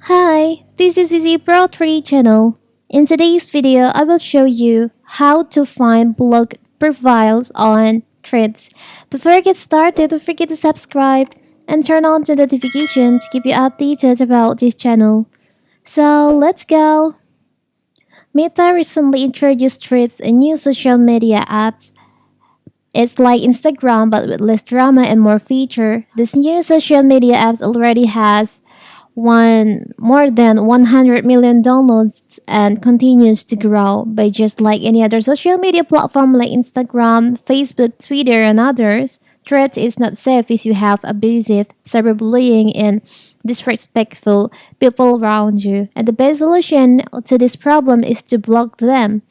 Hi, this is VZ Pro 3 channel. In today's video, I will show you how to find blog profiles on Threads. Before I get started, don't forget to subscribe and turn on the notification to keep you updated about this channel. So let's go! Meta recently introduced Threads, a new social media app. It's like Instagram but with less drama and more feature. This new social media app already has more than 100 million downloads and continues to grow by just like any other social media platform like Instagram, Facebook, Twitter, and others. Threads is not safe if you have abusive, cyberbullying, and disrespectful people around you. And the best solution to this problem is to block them.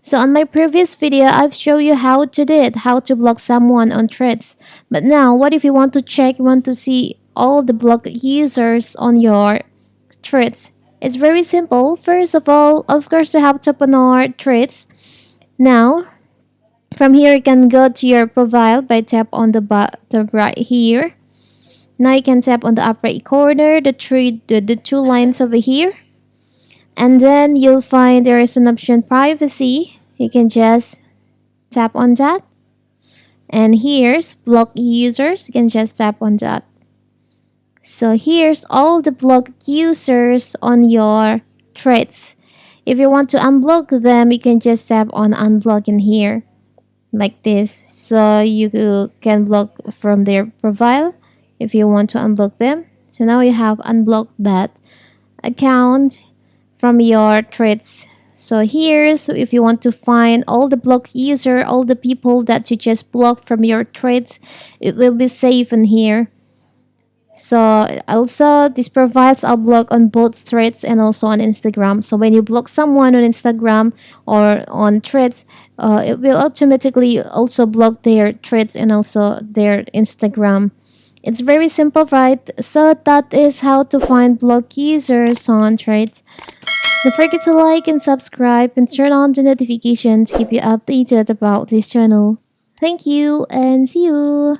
So on my previous video, I've shown you how to do it, how to block someone on Threads. But now, what if you want to check, you want to see all the blocked users on your Threads? It's very simple. First of all, of course, you have to open our Threads. Now, from here, you can go to your profile by tap on the bottom right here. Now you can tap on the upper right corner, the two lines over here. And then you'll find there is an option privacy. You can just tap on that. And here's block users. You can just tap on that. So here's all the blocked users on your Threads. If you want to unblock them, you can just tap on unblock in here like this. So you can block from their profile if you want to unblock them. So now you have unblocked that account from your Threads. So here's if you want to find all the blocked user, all the people that you just blocked from your Threads, it will be safe in here. So also these profiles are blocked on both Threads and also on Instagram. So when you block someone on Instagram or on Threads, it will automatically also block their Threads and also their Instagram. It's very simple, right? So that is how to find block users on Threads. Don't forget to like and subscribe and turn on the notification to keep you updated about this channel. Thank you and see you!